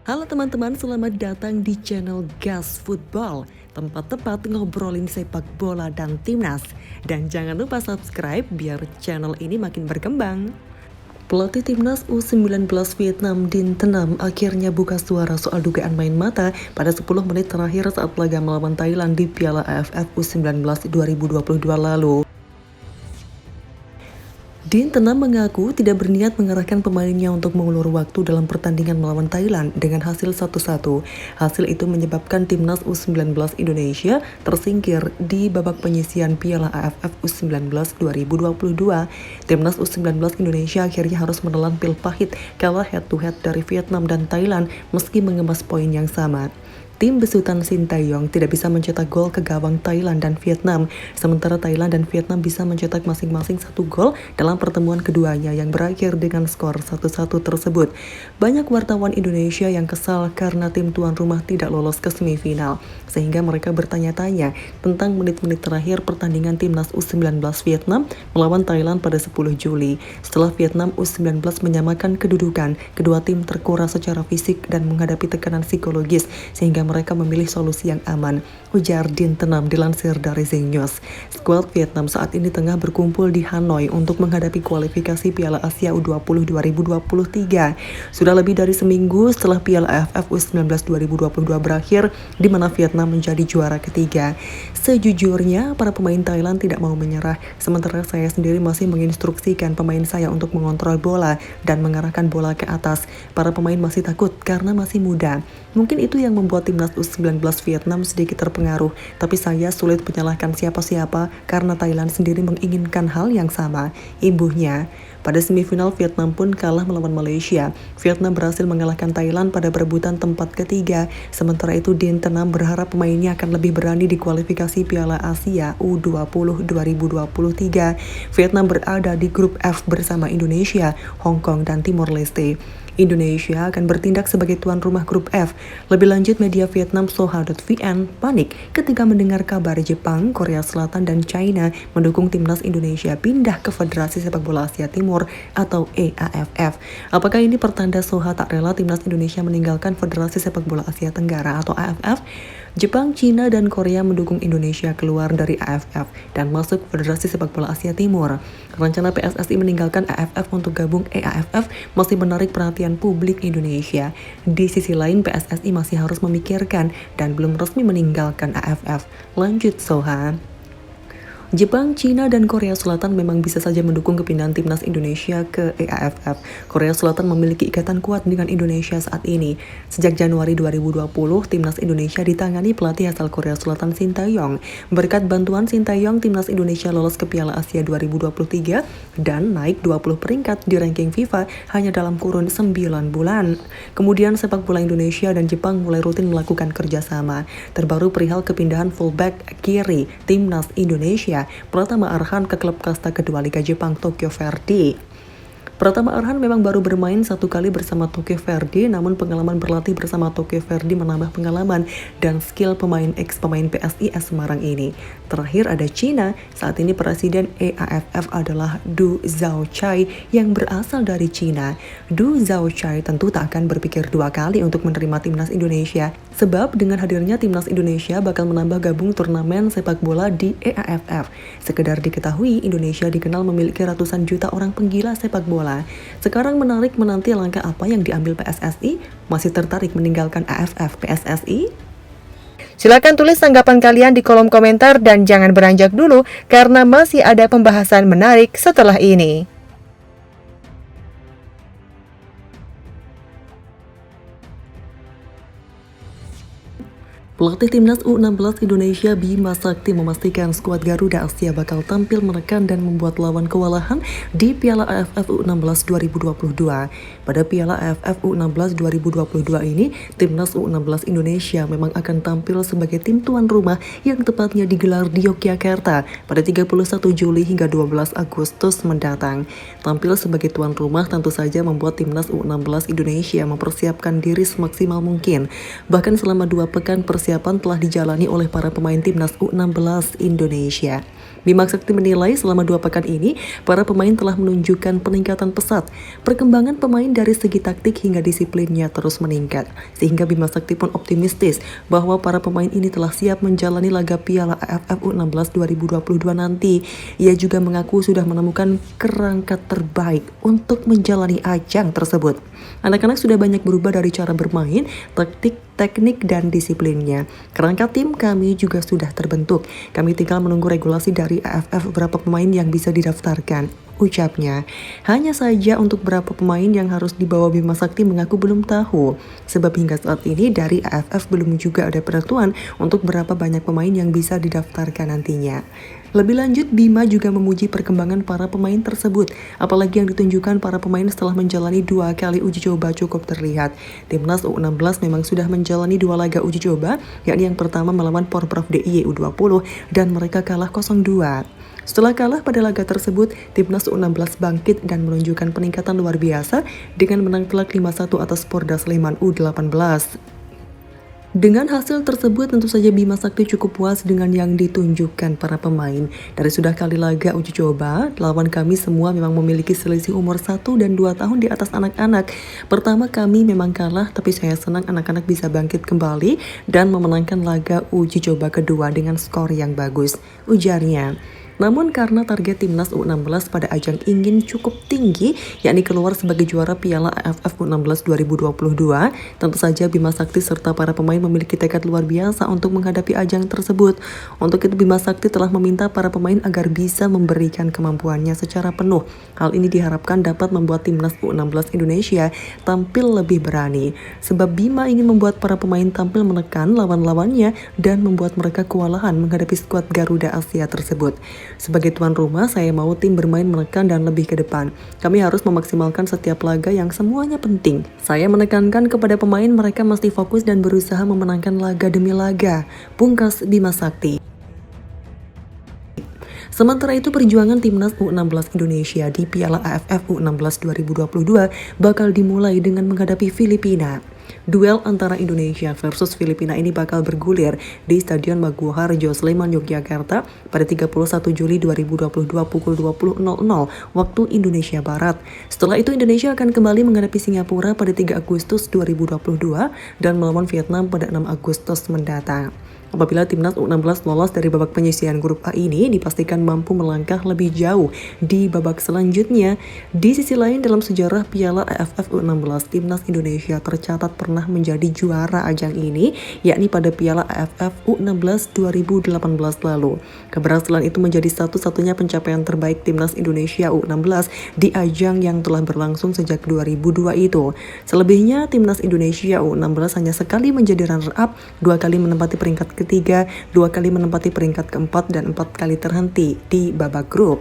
Halo teman-teman, selamat datang di channel Gas Football, tempat tepat ngobrolin sepak bola dan timnas. Dan jangan lupa subscribe biar channel ini makin berkembang. Pelatih timnas U19 Vietnam Din Tenam akhirnya buka suara soal dugaan main mata pada 10 menit terakhir saat laga melawan Thailand di Piala AFF U19 2022 lalu. Din Tenam mengaku tidak berniat mengerahkan pemainnya untuk mengulur waktu dalam pertandingan melawan Thailand dengan hasil 1-1. Hasil itu menyebabkan timnas U19 Indonesia tersingkir di babak penyisian Piala AFF U19 2022. Timnas U19 Indonesia akhirnya harus menelan pil pahit kalah head-to-head dari Vietnam dan Thailand meski mengemas poin yang sama. Tim besutan Sintayong tidak bisa mencetak gol ke gawang Thailand dan Vietnam, sementara Thailand dan Vietnam bisa mencetak masing-masing 1 gol dalam pertemuan keduanya yang berakhir dengan skor 1-1 tersebut. Banyak wartawan Indonesia yang kesal karena tim tuan rumah tidak lolos ke semifinal, sehingga mereka bertanya-tanya tentang menit-menit terakhir pertandingan timnas U19 Vietnam melawan Thailand pada 10 Juli. Setelah Vietnam U19 menyamakan kedudukan, kedua tim terkuras secara fisik dan menghadapi tekanan psikologis, sehingga mereka memilih solusi yang aman, ujar Din Tenam dilansir dari Zing News. Skuad Vietnam saat ini tengah berkumpul di Hanoi untuk menghadapi kualifikasi Piala Asia U20 2023. Sudah lebih dari seminggu setelah Piala AFF U19 2022 berakhir, di mana Vietnam menjadi juara ketiga. Sejujurnya, para pemain Thailand tidak mau menyerah, sementara saya sendiri masih menginstruksikan pemain saya untuk mengontrol bola dan mengarahkan bola ke atas. Para pemain masih takut karena masih muda. Mungkin itu yang membuat timnas U19 Vietnam sedikit terpengaruh, tapi saya sulit menyalahkan siapa-siapa karena Thailand sendiri menginginkan hal yang sama, imbuhnya. Pada semifinal, Vietnam pun kalah melawan Malaysia. Vietnam berhasil mengalahkan Thailand pada perebutan tempat ketiga. Sementara itu, Din Tenam berharap pemainnya akan lebih berani di kualifikasi Piala Asia U20 2023. Vietnam berada di grup F bersama Indonesia, Hong Kong, dan Timor Leste. Indonesia akan bertindak sebagai tuan rumah grup F. Lebih lanjut, media Vietnam Soha.vn panik ketika mendengar kabar Jepang, Korea Selatan, dan China mendukung timnas Indonesia pindah ke Federasi Sepak Bola Asia Timur atau EAFF. Apakah ini pertanda Soha tak rela timnas Indonesia meninggalkan Federasi Sepak Bola Asia Tenggara atau AFF? Jepang, China, dan Korea mendukung Indonesia keluar dari AFF dan masuk Federasi Sepak Bola Asia Timur. Rencana PSSI meninggalkan AFF untuk gabung EAFF masih menarik perhatian publik Indonesia. Di sisi lain, PSSI masih harus memikirkan dan belum resmi meninggalkan AFF. Lanjut Soha. Jepang, China, dan Korea Selatan memang bisa saja mendukung kepindahan timnas Indonesia ke EAFF. Korea Selatan memiliki ikatan kuat dengan Indonesia saat ini. Sejak Januari 2020, timnas Indonesia ditangani pelatih asal Korea Selatan Sintayong. Berkat bantuan Sintayong, timnas Indonesia lolos ke Piala Asia 2023 dan naik 20 peringkat di ranking FIFA hanya dalam kurun 9 bulan. Kemudian sepak bola Indonesia dan Jepang mulai rutin melakukan kerjasama. Terbaru perihal kepindahan fullback kiri timnas Indonesia, Pratama Arhan ke klub kasta kedua Liga Jepang Tokyo Verdy. Pratama Arhan memang baru bermain 1 kali bersama Tokyo Verdy, namun pengalaman berlatih bersama Tokyo Verdy menambah pengalaman dan skill pemain PSIS Semarang ini. Terakhir ada Cina, saat ini presiden EAFF adalah Du Zhaochai yang berasal dari Cina. Du Zhaochai tentu tak akan berpikir 2 kali untuk menerima timnas Indonesia, sebab dengan hadirnya timnas Indonesia bakal menambah gabung turnamen sepak bola di EAFF. Sekedar diketahui, Indonesia dikenal memiliki ratusan juta orang penggila sepak bola. Sekarang menarik menanti langkah apa yang diambil PSSI. Masih tertarik meninggalkan AFF PSSI? Silakan tulis tanggapan kalian di kolom komentar dan jangan beranjak dulu karena masih ada pembahasan menarik setelah ini. Pelatih timnas U16 Indonesia Bima Sakti memastikan skuad Garuda Asia bakal tampil menekan dan membuat lawan kewalahan di Piala AFF U16 2022. Pada Piala AFF U16 2022 ini, timnas U16 Indonesia memang akan tampil sebagai tim tuan rumah yang tepatnya digelar di Yogyakarta pada 31 Juli hingga 12 Agustus mendatang. Tampil sebagai tuan rumah tentu saja membuat timnas U16 Indonesia mempersiapkan diri semaksimal mungkin. Bahkan selama 2 pekan persiapan telah dijalani oleh para pemain timnas U16 Indonesia. Bima Sakti menilai selama 2 pekan ini, para pemain telah menunjukkan peningkatan pesat. Perkembangan pemain dari segi taktik hingga disiplinnya terus meningkat. Sehingga Bima Sakti pun optimistis bahwa para pemain ini telah siap menjalani laga Piala AFF U16 2022 nanti. Ia juga mengaku sudah menemukan kerangka terbaik untuk menjalani ajang tersebut. Anak-anak sudah banyak berubah dari cara bermain, taktik, teknik, dan disiplinnya. Kerangka tim kami juga sudah terbentuk. Kami tinggal menunggu regulasi dari AFF berapa pemain yang bisa didaftarkan, ucapnya. Hanya saja untuk berapa pemain yang harus dibawa Bima Sakti mengaku belum tahu. Sebab hingga saat ini dari AFF belum juga ada penentuan untuk berapa banyak pemain yang bisa didaftarkan nantinya. Lebih lanjut, Bima juga memuji perkembangan para pemain tersebut. Apalagi yang ditunjukkan para pemain setelah menjalani 2 kali uji coba cukup terlihat. Timnas U16 memang sudah menjalani 2 laga uji coba, yakni yang pertama melawan Porprov DIY U20 dan mereka kalah 0-2. Setelah kalah pada laga tersebut, Timnas U16 bangkit dan menunjukkan peningkatan luar biasa dengan menang telak 5-1 atas Porda Sleman U18. Dengan hasil tersebut tentu saja Bima Sakti cukup puas dengan yang ditunjukkan para pemain. Dari sudah kali laga uji coba, lawan kami semua memang memiliki selisih umur 1 dan 2 tahun di atas anak-anak. Pertama kami memang kalah, tapi saya senang anak-anak bisa bangkit kembali dan memenangkan laga uji coba kedua dengan skor yang bagus, ujarnya. Namun karena target Timnas U16 pada ajang ingin cukup tinggi, yakni keluar sebagai juara Piala AFF U16 2022, tentu saja Bima Sakti serta para pemain memiliki tekad luar biasa untuk menghadapi ajang tersebut. Untuk itu Bima Sakti telah meminta para pemain agar bisa memberikan kemampuannya secara penuh. Hal ini diharapkan dapat membuat Timnas U16 Indonesia tampil lebih berani. Sebab Bima ingin membuat para pemain tampil menekan lawan-lawannya dan membuat mereka kewalahan menghadapi skuad Garuda Asia tersebut. Sebagai tuan rumah, saya mau tim bermain menekan dan lebih ke depan. Kami harus memaksimalkan setiap laga yang semuanya penting. Saya menekankan kepada pemain mereka mesti fokus dan berusaha memenangkan laga demi laga, pungkas Bima Sakti. Sementara itu perjuangan Timnas U16 Indonesia di Piala AFF U16 2022 bakal dimulai dengan menghadapi Filipina. Duel antara Indonesia versus Filipina ini bakal bergulir di Stadion Maguwoharjo, Sleman, Yogyakarta pada 31 Juli 2022 pukul 20.00 waktu Indonesia Barat. Setelah itu Indonesia akan kembali menghadapi Singapura pada 3 Agustus 2022 dan melawan Vietnam pada 6 Agustus mendatang. Apabila Timnas U16 lolos dari babak penyisihan grup A ini, dipastikan mampu melangkah lebih jauh di babak selanjutnya. Di sisi lain, dalam sejarah Piala AFF U16, Timnas Indonesia tercatat pernah menjadi juara ajang ini, yakni pada Piala AFF U16 2018 lalu. Keberhasilan itu menjadi satu-satunya pencapaian terbaik Timnas Indonesia U16 di ajang yang telah berlangsung sejak 2002 itu. Selebihnya, Timnas Indonesia U16 hanya sekali menjadi runner-up, 2 kali menempati peringkat ketiga, 2 kali menempati peringkat keempat, dan 4 kali terhenti di babak grup.